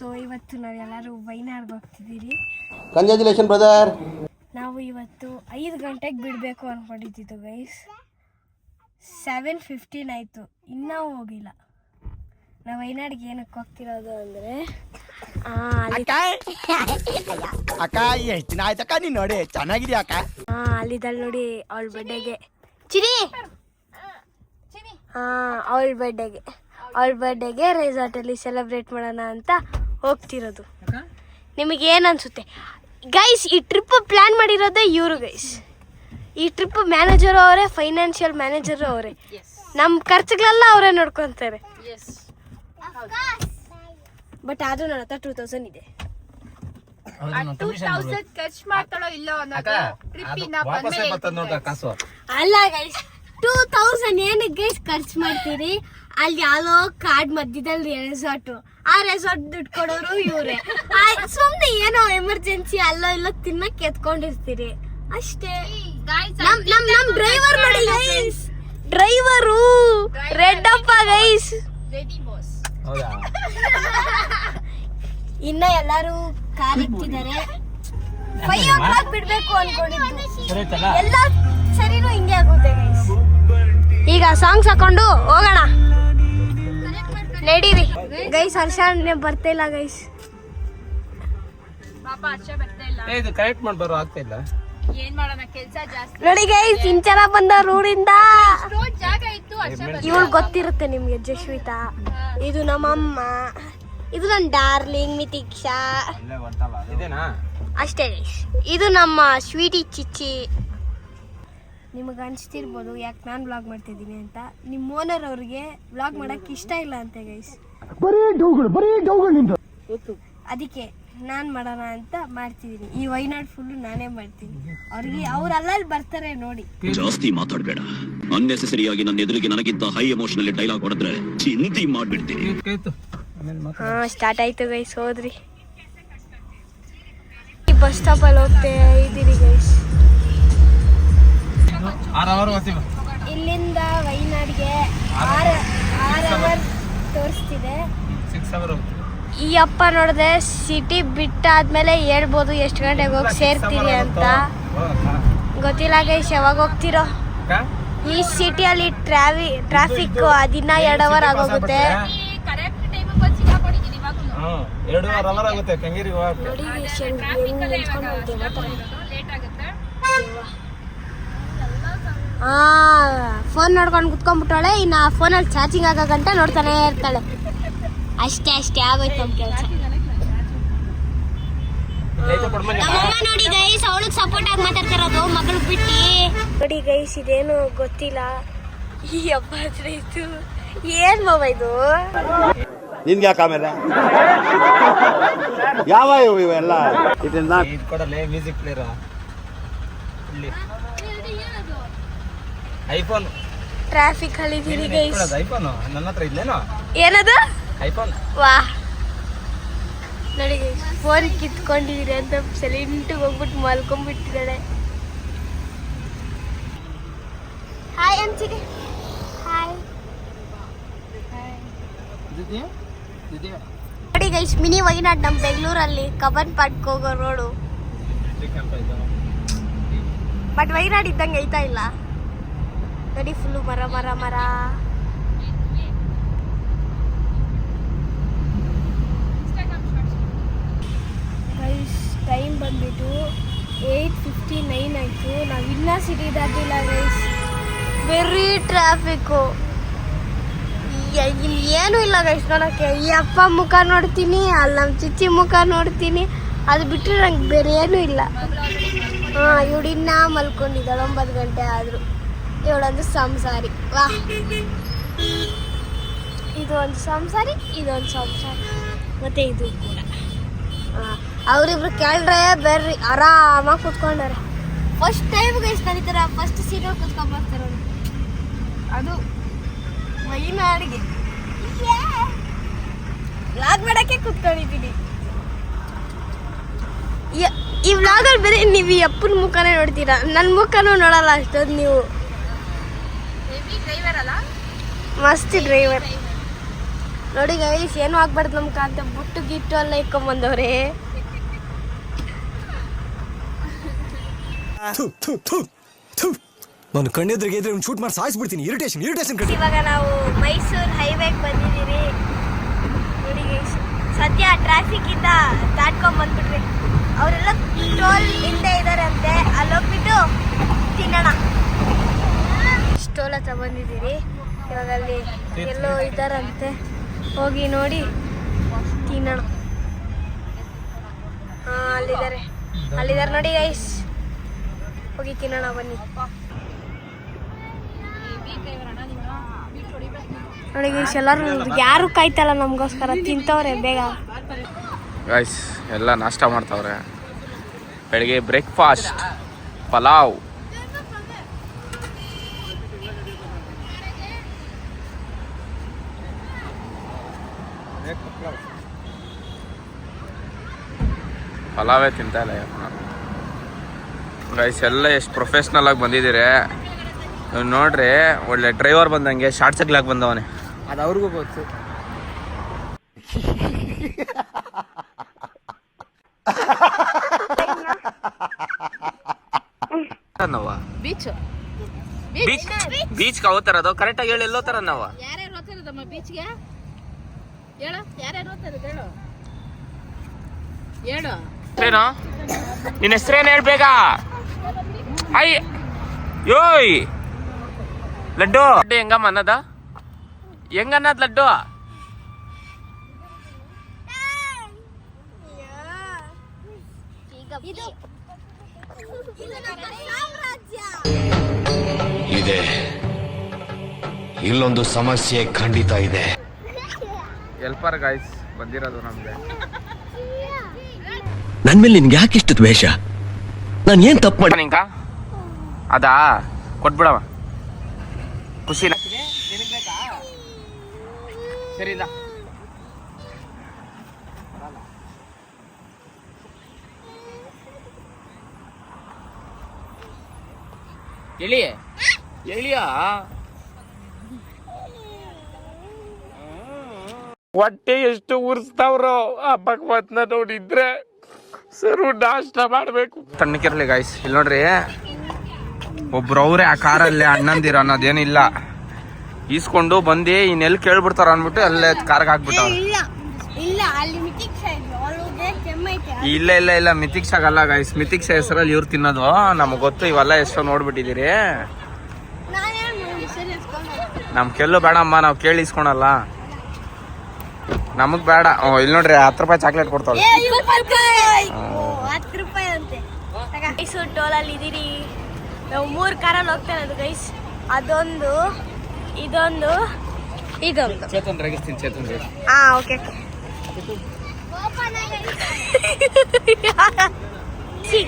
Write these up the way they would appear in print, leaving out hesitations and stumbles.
So ಇವತ್ತು ನಾವೆಲ್ಲರೂ ವೈನಾಡ್ಗೆ ಹೋಗ್ತಿದ್ದೀರಿ. Congratulation brother. ನಾವು ಇವತ್ತು 5 ಗಂಟೆಗೆ ಬಿಡಬೇಕು ಅಂದ್ಕೊಂಡಿದ್ದು ಗೈಸ್. 7:15 ಆಯಿತು, ಇನ್ನೂ ಹೋಗಿಲ್ಲ. ನಾವು ವೈನಾಡ್ಗೆ ಏನಕ್ಕೆ ಹೋಗ್ತಿರೋದು ಅಂದರೆ ಅಕ್ಕ ನೀನು ನೋಡಿ ಚೆನ್ನಾಗಿದೆಯಾ ಅಕ್ಕ. ಅಲ್ಲಿದ್ದಲ್ಲಿ ನೋಡಿ ಅವಳ ಬರ್ಡೇಗೆ ಚಿರಿ. ಅವಳ ಬರ್ಡೇಗೆ ರೆಸಾರ್ಟಲ್ಲಿ ಸೆಲೆಬ್ರೇಟ್ ಮಾಡೋಣ ಅಂತ ಹೋಗ್ತಿರೋದು. ನಿಮಗೆ ಏನು ಅನಿಸುತ್ತೆ ಗೈಸ್? ಈ ಟ್ರಿಪ್ ಪ್ಲ್ಯಾನ್ ಮಾಡಿರೋದೇ ಇವರು ಗೈಸ್. ಈ ಟ್ರಿಪ್ ಮ್ಯಾನೇಜರು ಅವರೇ, ಫೈನಾನ್ಷಿಯಲ್ ಮ್ಯಾನೇಜರು ಅವರೇ. ನಮ್ಮ ಖರ್ಚುಗಳೆಲ್ಲ ಅವರೇ ನೋಡ್ಕೊತಾರೆ. ಬಟ್ ಆದರೂ ನನ್ನ ಹತ್ರ 2000 ಇದೆ. 2000 ಖರ್ಚು ಮಾಡ್ತಾಳೋ ಇಲ್ಲೋ ಅಲ್ಲ ಗೈಸ್, 2000 ಏನಕ್ಕೆ ಗೈಸ್ ಖರ್ಚು ಮಾಡ್ತೀರಿ? ಅಲ್ಲಿ ಯಾವ್ದೋ ಕಾಡ್ ಮಧ್ಯದಲ್ಲಿ ರೆಸಾರ್ಟು, ಆ ರೆಸಾರ್ಟ್ ದುಡ್ಡು ಕೊಡೋರು ಇವರೇ. ಸುಮ್ಮನೆ ಏನೋ ಎಮರ್ಜೆನ್ಸಿ ಅಲ್ಲೋ ಇಲ್ಲೋ ತಿನ್ನಕ್ಕೆ ಎತ್ಕೊಂಡಿರ್ತೀರಿ ಅಷ್ಟೇ. ನಮ್ ಡ್ರೈವರ್ ನೋಡಿ ಗೈಸ್, ಡ್ರೈವರು ರೆಡ್ಡಪ್ಪ ಗೈಸ್. ಇನ್ನ ಎಲ್ಲಾರು ಕಾರ್ ಇಕ್ತಿದ್ದಾರೆ. 5 o'clock ಬಿಡ್ಬೇಕು ಅನ್ಕೊಂಡಿದ್ದು, ಎಲ್ಲ ಸರಿನೂ ಹಿಂಗೆ ಆಗುತ್ತೆ ಗೈಸ್. ಈಗ ಸಾಂಗ್ಸ್ ಹಾಕೊಂಡು ಹೋಗೋಣ ನಡೀರಿ ಗೈಸ್. ಹರ್ಷ ಬರ್ತಾ ಇಲ್ಲ ಗೈಸ್. ಕರೆಕ್ಟ್ ಮಾಡ್ಬಾರೋ ಆಗ್ತಾ ಇಲ್ಲ. ಏನ್ ಮಾಡೋಣ, ಕೆಲ್ಸ ಜಾಸ್ತಿ ನೋಡಿ ಗೈಸ್. ಇಂಚರ ಬಂದ ರೋಡಿಂದ ಜಾಗ ಇತ್ತು. ಇವಳು ಗೊತ್ತಿರುತ್ತೆ ನಿಮ್ಗೆ, ಜಶ್ವಿತಾ. ಇದು ನಮ್ಮಮ್ಮ, ಇದು ನನ್ನ ಡಾರ್ಲಿಂಗ್ ಮಿತಿಕ್ಷಾ. ಅಷ್ಟೇ ಗೈಸ್. ಇದು ನಮ್ಮ ಸ್ವೀಟಿ ಚಿಚ್ಚಿ. ನಿಮಗೆ ಅನಿಸ್ತಿರ್ಬೋದು ಯಾಕೆ ನಾನು ವ್ಲಾಗ್ ಮಾಡ್ತಿದ್ದೀನಿ ಅಂತ. ನಿಮ್ಮ ಓನರ್ ಅವ್ರಿಗೆ ವ್ಲಾಗ್ ಮಾಡೋಕ್ಕೆ ಇಷ್ಟ ಇಲ್ಲ ಅಂತೆ ಗೈಸ್. ಅದಕ್ಕೆ ನಾನು ಮಾಡೋಣ ಅಂತ ಮಾಡ್ತಿದ್ದೀನಿ. ಈ ವೈನಾಡ್ ಫುಲ್ಲು ನಾನೇ ಮಾಡ್ತೀನಿ. ಅವ್ರು ಅಲ್ಲಲ್ಲಿ ಬರ್ತಾರೆ ನೋಡಿ. ಜಾಸ್ತಿ ಮಾತಾಡಬೇಡ. ಅನ್ನೆಸೆಸರಿಯಾಗಿ ನನ್ನ ಎದುರಿಗೆ ನನಗಿಂತ ಹೈ ಎಮೋಷನಲ್ ಡೈಲಾಗ್ ಹೊಡೆದ್ರೆ ಚಿಂತಿ ಮಾಡ್ಬಿಡ್ತೀನಿ. ಸ್ಟಾರ್ಟ್ ಆಯ್ತು ಗೈಸ್. ಹೋದ್ರಿ ಬಸ್ ಸ್ಟಾಪ್ ಅಲ್ಲಿ ಹೋಗ್ತಾ ಇದ್ದೀರಿ ಗೈಸ್. ಇಲ್ಲಿಂದ ವೈನಾಡ್ಗೆ 6 ಅವರ್ ತೋರಿಸ್ತಿದೆ. ಈ ಅಪ್ಪ ನೋಡಿದ್ರೆ ಸಿಟಿ ಬಿಟ್ಟಾದ್ಮೇಲೆ ಹೇಳ್ಬೋದು ಎಷ್ಟು ಗಂಟೆಗೆ ಹೋಗಿ ಸೇರ್ತೀರಿ ಅಂತ. ಗೊತ್ತಿಲ್ಲ ಗೈಸ್ ಯಾವಾಗ ಹೋಗ್ತಿರೋ. ಈ ಸಿಟಿಯಲ್ಲಿ ಟ್ರಾಫಿಕ್ 12 ಅವರ್ ಆಗೋಗುತ್ತೆ. ಫೋನ್ ನೋಡ್ಕೊಂಡು ಕುತ್ಕೊಂಡ್ಬಿಟ್ಟಾಳೆ. ಇನ್ನು ಆ ಫೋನಲ್ಲಿ ಚಾರ್ಜಿಂಗ್ ಆಗೋ ಗಂಟ ನೋಡ್ತಾನೆ ಇರ್ತಾಳೆ. ಅಷ್ಟೇ ಆಗೋಯ್ತು ನಮ್ಮ ಕೆಲಸ. ನೋಡಿ ಗೈಸ್, ಅವಳಿಗೆ ಸಪೋರ್ಟ್ ಆಗಿ ಮಾತಾಡ್ತಿರೋದು ಮಗಳು ಬಿಟ್ಟು. ನೋಡಿ ಗೈಸ್, ಇದೇನು ಗೊತ್ತಿಲ್ಲ. ಈ ಹಬ್ಬ ಹತ್ರ ಇತ್ತು. ಏನ್ ಬಾಬಾ ಇದು? ನಿನ್ಗೆ ಯಾಕೆ ಆಮೇಲೆ ಯಾವ ಇವೆಲ್ಲ ಮ್ಯೂಸಿಕ್ ಪ್ಲೇಯರ್ ಐಫೋನ್. ಟ್ರಾಫಿಕ್ ಅಲ್ಲಿ ಇದೀರಿ ಗೈಸ್. ಐಫೋನ್ ನನ್ನ ಹತ್ರ ಇಲ್ಲೇನೋ. ಏನದು ಐಫೋನ್? ವಾ ನೋಡಿ ಗೈಸ್, ಫೋನ್ ಕಿತ್ಕೊಂಡಿದ್ದೀರಿ ಅಂತ ಸೈಲೆಂಟ್ ಹೋಗ್ಬಿಟ್ಟು ಮಲ್ಕೊಂಡ್ಬಿಟ್ಟಿದ್ದಾಳೆ. ಹಾಯ್ ಅಂತೀರಿ. ಹಾಯ್ ನೋಡಿ ಗೈಸ್, ಮಿನಿ ವೈನಾಡ್ ನಮ್ಮ ಬೆಂಗಳೂರಲ್ಲಿ ಕಬ್ಬನ್ ಪಾರ್ಕ್ ಹೋಗೋ ರೋಡು. ಬಟ್ ವೈನಾಡ್ ಇದ್ದಂಗೆ ಐತಾ ಇಲ್ಲ ನೋಡಿ. ಫುಲ್ಲು ಮರ. ಗೈಸ್, ಟೈಮ್ ಬಂದ್ಬಿಟ್ಟು 8:59 ಆಯಿತು. ನಾವು ಇನ್ನೂ ಸಿಟಿ ದಾಟಿಲ್ಲ ಗೈಸ್. Very traffic. ಇಲ್ಲಿ ಏನೂ ಇಲ್ಲ ಗೈಸ್ ನೋಡೋಕ್ಕೆ. ಈ ಅಪ್ಪ ಮುಖ ನೋಡ್ತೀನಿ, ಅಲ್ಲಿ ನಮ್ಮ ಚಿಚ್ಚಿ ಮುಖ ನೋಡ್ತೀನಿ. ಅದು ಬಿಟ್ಟರೆ ನಂಗೆ ಬೇರೆ ಏನೂ ಇಲ್ಲ. ಇವಳಿನ್ನ ಮಲ್ಕೊಂಡಿದ್ದಾಳೆ 9 ಗಂಟೆ ಆದರೂ. ಇವಳೊಂದು ಸಂಸಾರಿ. ವಾ, ಇದು ಒಂದು ಸಂಸಾರಿ, ಇದೊಂದು ಸಂಸಾರಿ, ಮತ್ತು ಇದು ಕೂಡ. ಅವರಿಬ್ರು ಕೇಳ್ರೆ ಬೇರೆ ಆರಾಮಾಗಿ ಕೂತ್ಕೊಂಡಾರೆ. ಫಸ್ಟ್ ಟೈಮ್ ಗೈಸ್ ಕಲಿತಾರೆ. ಫಸ್ಟ್ ಸೀಟಲ್ಲಿ ಕೂತ್ಕೊಂಡ್ಬರ್ತಾರೆ. ಅದು ವೈನಾಡ್ಗೆ ವ್ಲಾಗ್ ಮಾಡೋಕ್ಕೆ ಕೂತ್ಕೊಂಡಿದ್ದೀನಿ. ಈ ವ್ಲಾಗಲ್ಲಿ ಬೇರೆ ನೀವು ಈ ಅಪ್ಪನ ಮುಖನೇ ನೋಡ್ತೀರಾ, ನನ್ನ ಮುಖನೂ ನೋಡಲ್ಲ ಅಷ್ಟೊಂದು ನೀವು. ಡ್ರೈವರ್ ಅಲ್ಲ, ಮಸ್ತ್ ಡ್ರೈವರ್. ನೋಡಿ ಗೈಸ್, ಏನು ಆಗ್ಬಾರ್ದು ನಮ್ಗೆ ಅಂತ ಬುಟ್ಟು ಗಿಟ್ಟು ಎಲ್ಲ ಇಕ್ಕೊಂಬಂದವ್ರೆ. ನಾನು ಕಣ್ಣೆದ್ರಿಗೆ ಇದ್ರೆ ಶೂಟ್ ಮಾಡಿ ಸಾಯಿಸ್ಬಿಡ್ತೀನಿ. ಇರಿಟೇಷನ್ ಕಟ್ಟಿ. ಇವಾಗ ನಾವು ಮೈಸೂರು ಹೈವೇಗೆ ಬಂದಿದ್ದೀರಿ. ನೋಡಿ ಗೈಸ್, ಸದ್ಯ ಟ್ರಾಫಿಕ್ ಇಂದ ದಾಟ್ಕೊಂಡ್ ಬಂದ್ಬಿಟ್ರಿ. ಅವರೆಲ್ಲ ಟೋಲ್ ಹಿಂದೆ ಇದಾರೆ ಅಂತೆ, ಅಲ್ಲಿ ಹೋಗ್ಬಿಟ್ಟು ತಿನ್ನೋಣ. ಟೋಲ್ ಹತ್ರ ಬಂದಿದ್ದೀರಿ. ಇವಾಗ ಅಲ್ಲಿ ಎಲ್ಲೋ ಇದ್ದಾರಂತೆ, ಹೋಗಿ ನೋಡಿ ತಿನ್ನೋಣ. ಅಲ್ಲಿದ್ದಾರೆ ನೋಡಿ ಗೈಸ್, ಹೋಗಿ ತಿನ್ನೋಣ ಬನ್ನಿ. ನೋಡಿ ಗೈಸ್, ಎಲ್ಲರೂ ಯಾರು ಕಾಯ್ತಲ್ಲ ನಮಗೋಸ್ಕರ, ತಿಂತವ್ರೆ ಬೇಗ. ಗೈಸ್ ಎಲ್ಲ ನಾಷ್ಟ ಮಾಡ್ತಾವ್ರೆ. ಬೆಳಿಗ್ಗೆ ಬ್ರೇಕ್ಫಾಸ್ಟ್ ಪಲಾವ್. ಪಲಾವೇ ತಿಂತಾ ಇಲ್ಲ ಗೈಸ್. ಎಲ್ಲ ಎಷ್ಟು ಪ್ರೊಫೆಷ್ನಲ್ ಆಗಿ ಬಂದಿದ್ದೀರಿ ನೋಡ್ರಿ. ಒಳ್ಳೆ ಡ್ರೈವರ್ ಬಂದಂಗೆ ಶಾರ್ಟ್ ಸೈಕ್ಲಾಗಿ ಬಂದವನೇ, ಅದು ಅವ್ರಿಗೂ ಗೊತ್ತು. ಬೀಚ್ ಹೋಗ್ತಾರದು ಕರೆಕ್ಟಾಗಿ ಹೇಳಿ. ಎಲ್ಲೋ ತರ ನಾವ ಯಾರ್ಯಾರು ಹೋಗ್ತಾರದಮ್ಮ ಬೀಚ್ಗೆ? ಹೇಳು, ಯಾರ್ಯಾರು ಹೋಗ್ತಾರದು ಹೇಳು. ಹೇಳು ಏನು ನಿನ್ನ ಹೆಸರೇನು ಹೇಳ್ಬೇಕ? ಐ ಯೋಯ್ ಲಡ್ಡು ಹೆಂಗಮ್ಮ ಅನ್ನದ? ಹೆಂಗನ್ನದ್ ಲಡ್ಡು? ಇದೆ, ಇಲ್ಲೊಂದು ಸಮಸ್ಯೆ ಖಂಡಿತ ಇದೆ. ಎಲ್ಪರ್ ಗೈಸ್ ಬಂದಿರೋದು ನಮ್ಗೆ. ನನ್ ಮೇಲೆ ನಿನ್ಗೆ ಯಾಕಿಷ್ಟು ದ್ವೇಷ? ನಾನು ಏನ್ ತಪ್ಪು ಮಾಡಿ ನಿಂಗ ಅದಾ ಕೊಟ್ಬಿಡವ. ಖುಷಿನ ಸರಿ ಎಳಿಯ ಹೊಟ್ಟೆ ಎಷ್ಟು ಉರ್ಸ್ತಾವ್ರೋ ಆ ಭಗವತ್ನ ನೋಡಿದ್ರೆ ಸರು ನಾಷ್ಟ ಮಾಡ್ಬೇಕು. ತಣ್ಣಕ್ಕಿರ್ಲಿ ಗೈಸ್. ಇಲ್ಲಿ ನೋಡ್ರಿ, ಒಬ್ರು ಅವ್ರೆ ಆ ಕಾರಲ್ಲಿ ಅಣ್ಣಂದಿರ ಅನ್ನೋದೇನಿಲ್ಲ, ಈಸ್ಕೊಂಡು ಬಂದು ಇನ್ನೆಲ್ಲಿ ಕೇಳ್ಬಿಡ್ತಾರ ಅನ್ಬಿಟ್ಟು ಅಲ್ಲೇ ಕಾರ್ಗೆ ಹಾಕ್ಬಿಟ್ಟ. ಇಲ್ಲ ಮಿತಿಕ್ಷಾಗಲ್ಲ ಗೈಸ್. ಮಿತಿಕ್ಷಾ ಹೆಸರಲ್ಲಿ ಇವ್ರು ತಿನ್ನೋದು ನಮಗ್ ಗೊತ್ತು. ಇವೆಲ್ಲ ಎಷ್ಟೋ ನೋಡ್ಬಿಟ್ಟಿದ್ದೀರಿ. ನಮ್ ಕೆಲ್ಲು ಬೇಡಮ್ಮ, ನಾವು ಕೇಳಿ ಇಸ್ಕೊಳಲ್ಲ, ನಮಗ್ ಬೇಡ. ಇಲ್ಲಿ ನೋಡ್ರಿ 10 ರೂಪಾಯಿ ಚಾಕ್ಲೇಟ್ ಕೊಡ್ತಾಳೆ. 10 ರೂಪಾಯಿ ಅಂತೆ. ಮೈಸೂರು ಟೋಲಲ್ಲಿ ಇದೀರಿ ನಾವು. 3 ಕಾರಲ್ಲಿ ಹೋಗ್ತಾ ಇರೋದು ಗೈಸ್. ಅದೊಂದು, ಇದೊಂದು. ಚೇತನ್ ರೇಗಿಸ್ತೀನಿ. ಚೇತನ್ ರೇಗಿ. ಓಕೆ.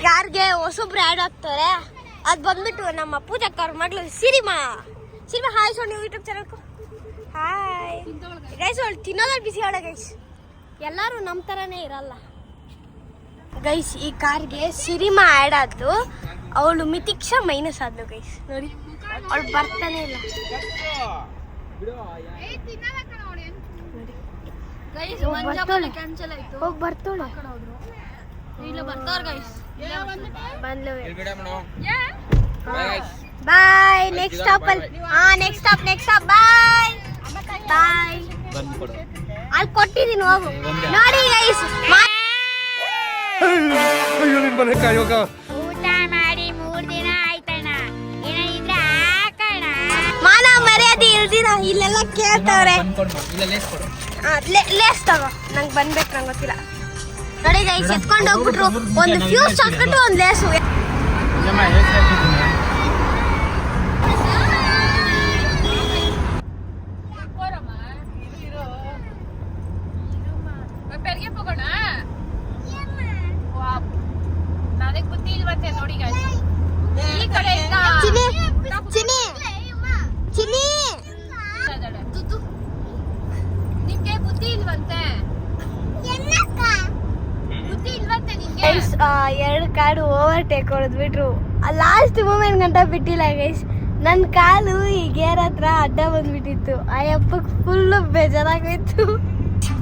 ಕಾರ್ಗೆ ಹೊಸೊಬ್ರು ಆ್ಯಡ್ ಆಗ್ತಾರೆ. ಅದು ಬಂದ್ಬಿಟ್ಟು ನಮ್ಮ ಪೂಜಕ್ಕ ಅವ್ರ ಮಗಳು ಸಿರಿಮಾ. ಹಾಯ್ ಸೋಣಿ ಯೂಟ್ಯೂಬ್ ಚಾನಲ್ಕು ಹಾಯ್ ಗೈಸ್. ಅವಳು ತಿನ್ನೋದ್ರಲ್ಲಿ ಬಿಸಿ ಅವಳೆ ಗೈಸ್. ಎಲ್ಲರೂ ನಮ್ಮ ಥರನೇ ಇರಲ್ಲ ಗೈಸ್. ಈ ಕಾರ್ಗೆ ಸಿರಿಮಾ ಆ್ಯಡ್ ಆದ್ದು, ಅವಳು ಮಿತಿಕ್ಷಾ ಮೈನಸ್ ಆದ್ಲು ಗೈಸ್. ನೋಡಿ, ಅವಳು ಬರ್ತಾನೆ ಇಲ್ಲ. ಹೋಗಿ ಬರ್ತಾಳೆ. ಬಾಯ್. ನೆಕ್ಸ್ಟ್ ಸ್ಟಾಪ್ ಅಲ್ಲಿ. Next stop. ಬಾಯ್. ಅಲ್ಲಿ ಕೊಟ್ಟಿದ್ದೀನಿ, ಹೋಗು. ನೋಡಿ ಗೈಸ್, ಊಟ ಮಾಡಿ 3 ದಿನ ಆಯ್ತಣ್ಣ. ಏನಾಗಿದ್ರೆ ಹಾಕಣ. ಮಾನ ಮರ್ಯಾದೆ ಇಲ್ದಿನ ಇಲ್ಲೆಲ್ಲ ಕೇಳ್ತವ್ರೆ. ಲೇಸ್ ತಗೋ, ನಂಗೆ ಬಂದ್ಬೇಕು, ನಂಗೆ ಗೊತ್ತಿಲ್ಲ. ನೋಡಿ ಗೈಸ್, ಎತ್ಕೊಂಡು ಹೋಗ್ಬಿಟ್ರು. ಒಂದು ಫ್ಯೂಸ್ ಹಾಕ್ಬಿಟ್ಟು ಒಂದು ಲೇಸು. ಬೆಳಗ್ಗೆ ಹೋಗೋಣ. ನನಗೆ ಬುದ್ಧಿ ಇಲ್ವಂತೆ ನೋಡಿ guys. ಈ ಕಡೆಯಿಂದ ಚಿನಿ ನಿಮ್ಗೆ ಬುದ್ಧಿ ಇಲ್ವಂತೆ. ಬುದ್ಧಿ ಇಲ್ವಂತೆ ನಿಮ್ಗೆ. 2 ಕಾರು ಓವರ್ಟೇಕ್ ಹೊಡೆದ್ಬಿಟ್ರು. ಲಾಸ್ಟ್ ಮೂಮೆಂಟ್ ಗಂಟ ಬಿಟ್ಟಿಲ್ಲ ಗೈಸ್. ನನ್ನ ಕಾಲು ಈ ಗೇರ್ ಹತ್ರ ಅಡ್ಡ ಬಂದ್ಬಿಟ್ಟಿತ್ತು. ಆ ಅಪ್ಪಗೆ ಫುಲ್ಲು ಬೇಜಾರಾಗೋಯ್ತು.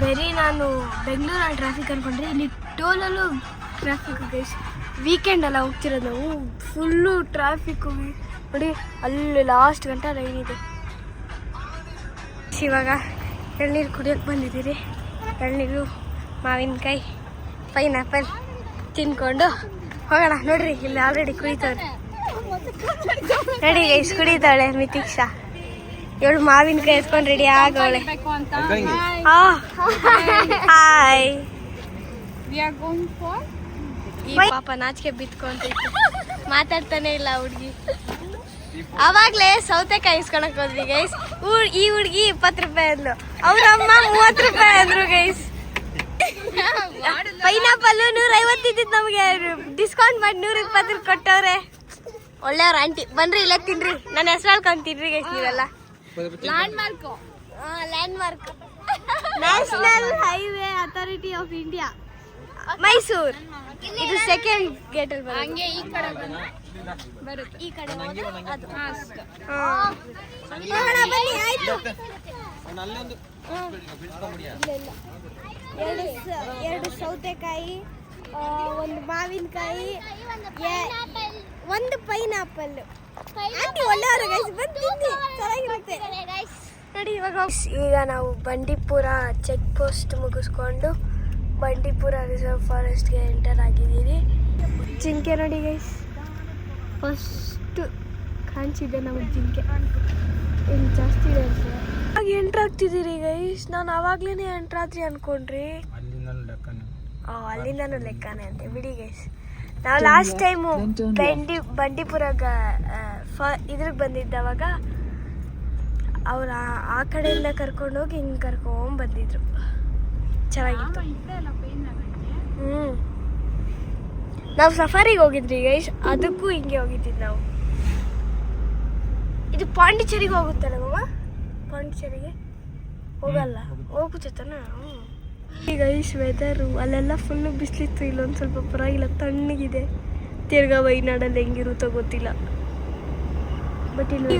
ಬರೀ ನಾನು ಬೆಂಗಳೂರಲ್ಲಿ ಟ್ರಾಫಿಕ್ ಅನ್ಕೊಂಡ್ರೆ ಇಲ್ಲಿ ಟೋಲಲ್ಲೂ ಟ್ರಾಫಿಕ್ ಗೈಸ್. ವೀಕೆಂಡ್ ಎಲ್ಲ ಹೋಗ್ತಿರೋದು ನಾವು. ಫುಲ್ಲು ಟ್ರಾಫಿಕ್ಕು ನೋಡಿ, ಅಲ್ಲಿ ಲಾಸ್ಟ್ ಗಂಟೆ ಲೈನ್ ಇದೆ. ಇವಾಗ ಎಳ್ನೀರು ಕುಡಿಯೋಕ್ಕೆ ಬಂದಿದ್ದೀರಿ. ಎಳ್ನೀರು, ಮಾವಿನಕಾಯಿ, ಪೈನಾಪಲ್ ತಿನ್ಕೊಂಡು ಹೋಗೋಣ. ನೋಡ್ರಿ ಇಲ್ಲಿ ಆಲ್ರೆಡಿ ಕುಡಿತವ್ರೆ. ನೋಡಿ ಗೈಸ್, ಕುಡಿತಾಳೆ ಮಿತಿಕ್ಷಾ. ಇವಳು ಮಾವಿನಕಾಯಿ ಎತ್ಕೊಂಡು ರೆಡಿ ಆಗೋಳೆ. ಹಾಯ್. ಈ ಪಾಪ ನಾಚಿಕೆ ಬಿತ್ಕೊಂತೈತಿ, ಮಾತಾಡ್ತಾನೆ ಇಲ್ಲ ಹುಡ್ಗಿ. ಅವಾಗ್ಲೇ ಸೌತೆಕಾಯಿ ಇಸ್ಕೊಳಕ್ ಹೋದ್ವಿ ಗೈಸ್. ಈ ಹುಡ್ಗಿ 20 ರೂಪಾಯಿ ಅಂದ್ಲು, ಅವ್ರ ಅಮ್ಮ 30 ರೂಪಾಯಿ ಅಂದ್ರು ಗೈಸ್. ಪೈನಾಪಲ್ 150 ಇದ್ದಿದ್ದು ನಮಗೆ ಡಿಸ್ಕೌಂಟ್ ಮಾಡಿ 120 ಕೊಟ್ಟವ್ರೆ. ಒಳ್ಳೆಯವ್ರ ಆಂಟಿ. ಬನ್ರಿ ಇಲ್ಲೇ ತಿನ್ರಿ, ನನ್ನ ಹೆಸರು ಹೇಳ್ಕೊಂತಿನ್ರಿ ಗೈಸ್ ನೀವೆಲ್ಲ. Land mark national highway authority of India, Mysuru. ಇದು ಸೆಕೆಂಡ್ ಗೇಟ್ ಅಲ್ಲಿ ಬರುತ್ತೆ. ಈ ಕಡೆ ಬರುತ್ತೆ, ಈ ಕಡೆ ಅದು. ಬನ್ನಿ ಆಯ್ತು. ಎರಡು ಸೌತೆಕಾಯಿ, ಒಂದು ಮಾವಿನಕಾಯಿ, ಒಂದು ಪೈನಾಪಲ್. ಒಳ್ಳೆಯವರು ಗೈಸ್, ಬಂದು ಚೆನ್ನಾಗಿರುತ್ತೆ ನೋಡಿ. ಈಗ ನಾವು ಬಂಡೀಪುರ ಚೆಕ್ ಪೋಸ್ಟ್ ಮುಗಿಸ್ಕೊಂಡು ಬಂಡೀಪುರ ರಿಸರ್ವ್ ಫಾರೆಸ್ಟ್ಗೆ ಎಂಟರ್ ಆಗಿದ್ದೀವಿ. ಜಿಂಕೆ ನೋಡಿ ಗೈಸ್, ಫಸ್ಟ್ ಕಾಣಿಸಿದೆ ನಮಗೆ ಜಿಂಕೆ. ಇಲ್ಲಿ ಜಾಸ್ತಿ ಇದೆ ಅಂತ ಆಗ ಎಂಟ್ರ್ ಆಗ್ತಿದ್ದೀರಿ ಗೈಸ್. ನಾನು ಆವಾಗ್ಲೇ ಎಂಟ್ರ್ ಆದ್ರಿ ಅನ್ಕೊಂಡ್ರಿ. ಅಲ್ಲಿಂದನೂ ಲೆಕ್ಕನೇ ಅಂತೆ ಬಿಡಿ ಗೈಸ್. ನಾವು ಲಾಸ್ಟ್ ಟೈಮು ಬಂಡೀಪುರಾಗ ಇದ್ರಿಗೆ ಬಂದಿದ್ದವಾಗ ಅವ್ರು ಆ ಕಡೆಯಿಂದ ಕರ್ಕೊಂಡೋಗಿ ಹಿಂಗೆ ಕರ್ಕೊಂಡ್ ಬಂದಿದ್ರು. ಚೆನ್ನಾಗಿತ್ತು. ನಾವು ಸಫಾರಿಗೆ ಹೋಗಿದ್ರಿ ಗೈಸ್, ಅದಕ್ಕೂ ಹಿಂಗೆ ಹೋಗಿದ್ದಿದ್ದು ನಾವು. ಇದು ಪಾಂಡಿಚೇರಿಗೆ ಹೋಗುತ್ತಲ್ಲ ಮಮ್ಮ? ಪಾಂಡಿಚೇರಿಗೆ ಹೋಗಲ್ಲ, ಹೋಗುತ್ತಾನ. ಈಗ ಗೈಸ್ ವೆದರು ಅಲ್ಲೆಲ್ಲ ಫುಲ್ಲು ಬಿಸಿಲಿತ್ತು, ಇಲ್ಲೊಂದು ಸ್ವಲ್ಪ ಪರವಾಗಿಲ್ಲ, ತಣ್ಣಗಿದೆ. ತಿರ್ಗಾ ವೈನಾಡಲ್ಲಿ ಹೆಂಗಿರುತ್ತೋ ಗೊತ್ತಿಲ್ಲ. ಬಟ್ ಇಲ್ಲಿ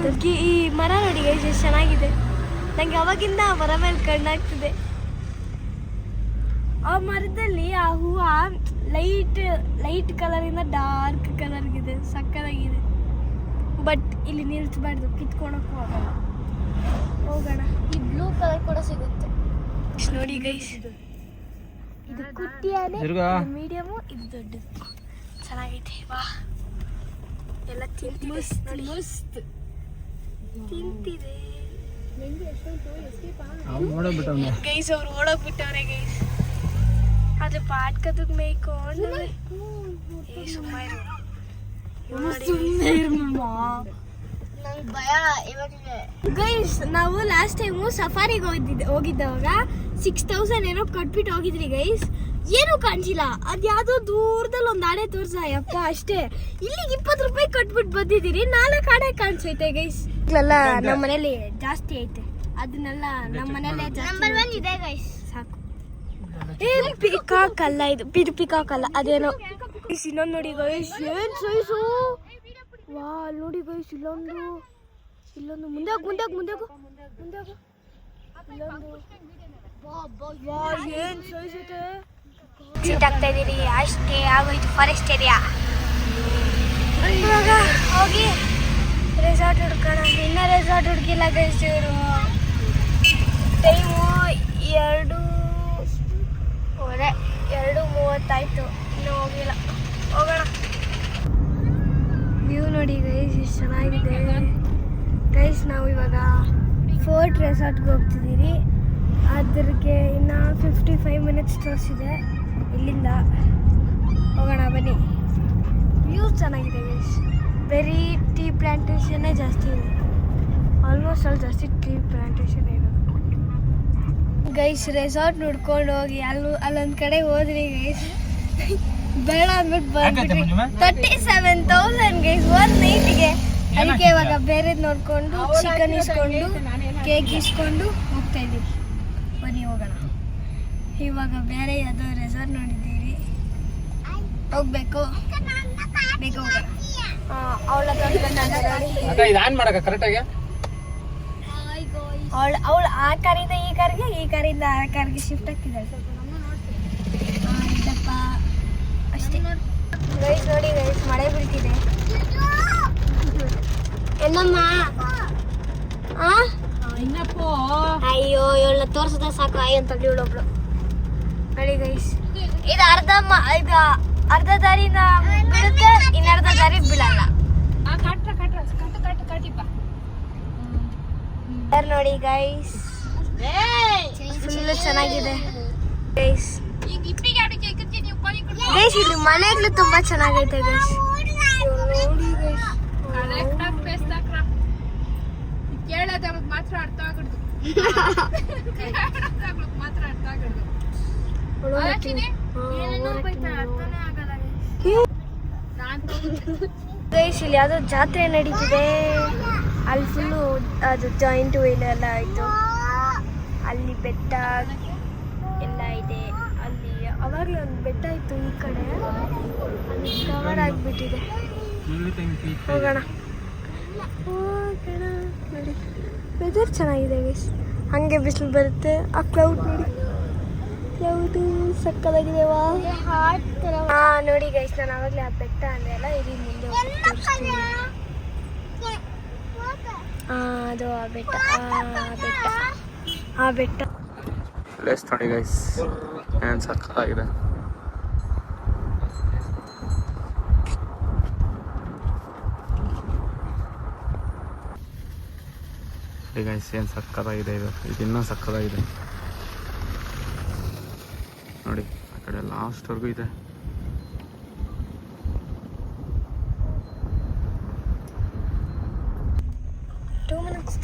ಈ ಮರ ನೋಡಿ ಗೈಸ್ ಎಷ್ಟು ಚೆನ್ನಾಗಿದೆ. ನಂಗೆ ಅವಾಗಿಂದ ಆ ಮರ ಮೇಲೆ ಕಣ್ಣಾಗ್ತಿದೆ. ಆ ಮರದಲ್ಲಿ ಆ ಹೂವು ಲೈಟ್ ಕಲರಿಂದ ಡಾರ್ಕ್ ಕಲರ್ಗಿದೆ, ಸಕ್ಕತ್ತಾಗಿದೆ. ಬಟ್ ಇಲ್ಲಿ ನಿಲ್ಸ್ಬಾರ್ದು, ಕಿತ್ಕೊಳಕ್ಕೂ ಆಗಲ್ಲ. ಹೋಗೋಣ. ಈ ಬ್ಲೂ ಕಲರ್ ಕೂಡ ಸಿಗುತ್ತೆ ನೋಡಿ ಗೈಸ್. ಇದು ಕುಟ್ಟಿಯಾನೆ, ಮೀಡಿಯಮು, ಇದು ದೊಡ್ಡದು. ಚೆನ್ನಾಗೈತೆ. ವಾ, ಎಲ್ಲ ತಿಂತಿದೆ ಗೈಸ್. ಅವ್ರು ಓಡೋಗ್ಬಿಟ್ಟವ್ರೆ ಗೈಸ್. ಅದು ಪಾಟ್ಕದಕ್ಕೆ ಮೇಯ್ಕೊಂಡು ಸುಮ್ಮನೆ ಗೈಸ್. ನಾವು ಲಾಸ್ಟ್ ಟೈಮು ಸಫಾರಿಗೆ ಹೋಗಿದ್ದವಾಗ 6000 ಏನೋ ಕಟ್ಬಿಟ್ಟು ಹೋಗಿದ್ರಿ ಗೈಸ್. ಏನೂ ಕಾಣಿಸಿಲ್ಲ. ಅದ್ಯಾವುದೋ ದೂರದಲ್ಲಿ ಒಂದು ಆಡೆ ತೋರ್ಸಪ್ಪ ಅಷ್ಟೇ. ಇಲ್ಲಿಗೆ 20 ರೂಪಾಯಿ ಕಟ್ಬಿಟ್ಟು ಬಂದಿದ್ದೀರಿ, 4 ಆಡೆ ಕಾಣಿಸೈತೆ ಗೈಸ್. ಇಲ್ಲೆಲ್ಲ ನಮ್ಮ ಮನೇಲಿ ಜಾಸ್ತಿ ಐತೆ, ಅದನ್ನೆಲ್ಲ ನಮ್ಮ ಮನೇಲೆ ಜಾಸ್ತಿ ಇದೆ ಗೈಸ್. ಸಾಕು. ಪಿಕಾಕ್ ಅಲ್ಲ ಇದು, ಪಿಕಾಕ್ ಅಲ್ಲ, ಅದೇನೋ. ಇನ್ನೊಂದು ನೋಡಿ ಗೈಸ್, ಏನ್ ಸೈಜು. ವಾ, ನೋಡಿ ಗೈಸ್, ಇಲ್ಲೊಂದು ಮುಂದೆ ಏನ್ ಸೈಜ್ ಐತೆ. ಸೀಟ್ ಆಗ್ತಾ ಇದೀರಿ ಅಷ್ಟೇ, ಆಗೋಯ್ತು ಫಾರೆಸ್ಟ್ ಏರಿಯಾ. ಇವಾಗ ಹೋಗಿ ರೆಸಾರ್ಟ್ ಹುಡ್ಕೋಣ. ಇನ್ನ ರೆಸಾರ್ಟ್ ಹುಡುಕಿಲ್ಲ ಗೈಸ್. ಇವರು ಟೈಮು 2:30 ಇನ್ನೂ ಹೋಗಿಲ್ಲ. ಹೋಗೋಣ. ವ್ಯೂ ನೋಡಿ ಗೈಸ್ ಎಷ್ಟು ಚೆನ್ನಾಗಿದೆ. ಗೈಸ್ ನಾವು ಇವಾಗ ಫೋರ್ಟ್ ರೆಸಾರ್ಟ್ಗೆ ಹೋಗ್ತಿದ್ದೀರಿ. ಅದ್ರಿಗೆ ಇನ್ನು 55 ಮಿನಿಟ್ಸ್ ತೋರಿಸಿದೆ ಇಲ್ಲಿಂದ. ಹೋಗೋಣ ಬನ್ನಿ. ವ್ಯೂ ಚೆನ್ನಾಗಿದೆ ಗೈಸ್. ಬರೀ ಟೀ ಪ್ಲಾಂಟೇಶನ್ನೇ ಜಾಸ್ತಿ ಇದೆ. ಆಲ್ಮೋಸ್ಟ್ ಅಲ್ಲಿ ಜಾಸ್ತಿ ಟೀ ಪ್ಲಾಂಟೇಶನ್ ಇರೋದು ಗೈಸ್. ರೆಸಾರ್ಟ್ ನೋಡ್ಕೊಂಡು ಹೋಗಿ ಅಲ್ಲೊಂದು ಕಡೆ ಹೋದ್ರಿ ಗೈಸ್, ಬೇಡ ಅಂದ್ಬಿಟ್ಟು ಬಂದ್ಬಿಟ್ರಿ. 37,000 ಗೈಸ್ 1 ನೈಟ್ಗೆ. ಅದಕ್ಕೆ ಇವಾಗ ಬೇರೆದು ನೋಡ್ಕೊಂಡು ಚಿಕನ್ ಇಸ್ಕೊಂಡು ಕೇಕ್ ಇಸ್ಕೊಂಡು ಹೋಗ್ತಾ ಇದ್ದೀವಿ. ಬನ್ನಿ ಹೋಗೋಣ. ಇವಾಗ ಬೇರೆ ಯಾವುದೋ ರೆಸಾರ್ಟ್ ನೋಡಿದ್ದೀವಿ, ಹೋಗ್ಬೇಕು, ಬೇಗ ಹೋಗೋಣ. ಅವಳ ಇದು ಆನ್ ಮಾಡಕ ಕರೆಕ್ಟಾಗಿ. ಅವಳು ಆ ಕಾರಿಂದ ಈ ಕಾರ್ಗೆ, ಈ ಕಾರಿಂದ ಆ ಕಾರ್ಗೆ ಶಿಫ್ಟ್ ಆಗ್ತಿದ್ದಾಳೆ. ಇದಪ್ಪ ಅಷ್ಟೇ ಗೈಸ್. ನೋಡಿ ಗೈಸ್, ಮಳೆ ಬೀಳ್ತಿದೆ. ಏನಮ್ಮ ಅಯ್ಯೋ, ಇವಳನ್ನ ತೋರ್ಸದ ಸಾಕು ಆಯ್ ಅಂತ ಇವಳೊಬ್ಳು. ನೋಡಿ ಗೈಸ್, ಇದು ಅರ್ಧ ದಾರಿನ ಬೀಳುತ್ತೆ, ಇನ್ನರ್ಧ ದಾರಿ ಬೀಳಲ್ಲ. ನೋಡಿ ಗೈಸ್, ಫುಲ್ ಚೆನ್ನಾಗಿದೆ ಗೈಸ್. ಗೈಸ್ ಇದು ಮನೆಗಳು ತುಂಬಾ ಚೆನ್ನಾಗೈತೆ ಗೈಸ್. ಮಾತ್ರ ಅರ್ಥ ಆಗಡ್ದು ಮಾತ್ರ ಅರ್ಥ ಆಗಡ್ದು. ಗೈಸ್ ಇಲ್ಲಿ ಯಾವ್ದೋ ಜಾತ್ರೆ ನಡೀತಿದೆ. ಅಲ್ಲಿ ಫುಲ್ಲು ಅದು ಜಾಯಿಂಟ್ ವೀಲ್ ಎಲ್ಲ ಆಯ್ತು. ಅಲ್ಲಿ ಬೆಟ್ಟ ಎಲ್ಲ ಇದೆ. ಅಲ್ಲಿ ಅವಾಗಲೇ ಒಂದು ಬೆಟ್ಟ ಇತ್ತು, ಈ ಕಡೆ ಅಲ್ಲಿ ಕವರ್ ಆಗಿಬಿಟ್ಟಿದೆ. ಹೋಗೋಣ ಹೋಗೋಣ. ನೋಡಿ ವೆದರ್ ಚೆನ್ನಾಗಿದೆ ಗೈಸ್. ಹಾಗೆ ಬಿಸಿಲು ಬರುತ್ತೆ. ಆ ಕ್ಲೌಡ್ ನೋಡಿ, ಕ್ಲೌಡು ಸಕ್ಕದಾಗಿದೆವಾ. ನೋಡಿ ಗೈಸ್, ನಾನು ಆವಾಗಲೇ ಆ ಬೆಟ್ಟ ಅಂದ್ರೆ ಅಲ್ಲ, ಇಲ್ಲಿ ಮುಂದೆ ತೋರಿಸ್ತೀನಿ. ಅದು ಆ ಬೆಟ್ಟ, ಆ ಬೆಟ್ಟ ಪ್ಲೇಸ್ ನೋಡಿ ಗೈಸ್, ಏನು ಸಕ್ಕತ್ತಾಗಿದೆ. ಗೈಸ್ ಏನು ಸಕ್ಕತ್ತಾಗಿದೆ ಇದು. ಇನ್ನೂ ಸಕ್ಕತ್ತಾಗಿದೆ ನೋಡಿ. ಆ ಕಡೆ ಲಾಸ್ಟ್ವರೆಗೂ ಇದೆ.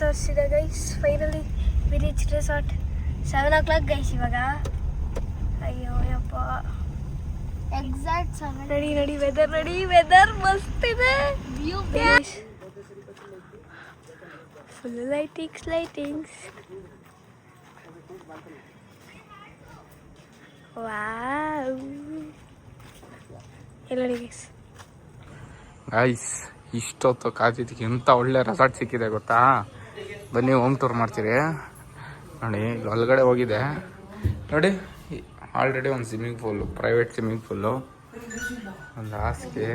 ತೋರಿಸಿದೆ guys. Finally we reach resort. 7 o'clock guys ಇವಾಗ. ಅಯ್ಯೋ ಯಪ್ಪ, ಎಕ್ಸಾಕ್ಟ್ 7. ನೋಡಿ ವೆದರ್ ನೋಡಿ, ವೆದರ್ ಮಸ್ತ್ ಇದೆ. Full lightings. ವಾವ್, ಎಲ್ಲ ನೋಡಿ ಗೈಸ್. ಗೈಸ್ ಇಷ್ಟೊತ್ತು ಕಾದಿದ್ದಕ್ಕೆ ಎಂಥ ಒಳ್ಳೆ ರೆಸಾರ್ಟ್ ಸಿಕ್ಕಿದೆ ಗೊತ್ತಾ. ಬನ್ನಿ ಹೋಮ್ ಟೂರ್ ಮಾಡ್ತೀರಿ. ನೋಡಿ ಈಗ ಒಳಗಡೆ ಹೋಗಿದೆ ನೋಡಿ. ಆಲ್ರೆಡಿ ಒಂದು swimming pool, private swimming pool, ಒಂದು ಹಾಸಿಗೆ,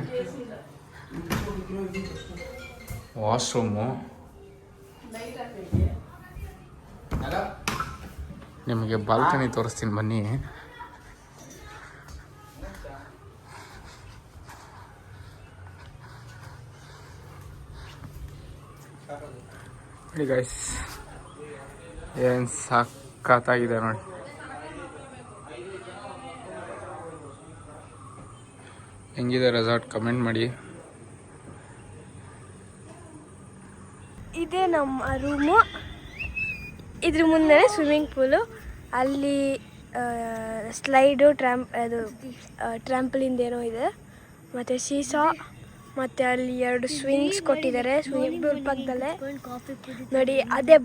ವಾಶ್ರೂಮು. ನಿಮಗೆ ಬಾಲ್ಕನಿ ತೋರಿಸ್ತೀನಿ ಬನ್ನಿ. ನೋಡಿ ಗೈಸ್, ಏನು ಸಕ್ಕತ್ತಾಗಿದೆ ನೋಡಿ. ಹೆಂಗಿದೆ ರೆಸಾರ್ಟ್ ಕಮೆಂಟ್ ಮಾಡಿ. ಇದೇ ನಮ್ಮ ರೂಮು. ಇದ್ರ ಮುಂದೆ ಸ್ವಿಮ್ಮಿಂಗ್ ಪೂಲು. ಅಲ್ಲಿ ಸ್ಲೈಡು, ಅದು ಟ್ರ್ಯಾಂಪಲಿಂದ ಏನೋ ಇದೆ, ಮತ್ತು ಸೀಸಾ, ಮತ್ತು ಅಲ್ಲಿ 2 ಸ್ವಿಂಗ್ಸ್ ಕೊಟ್ಟಿದ್ದಾರೆ ಸ್ವಿಮ್ಮಿಂಗ್ ಪೂಲ್ ಪಕ್ಕದಲ್ಲೇ. ನೋಡಿ ಅದೇ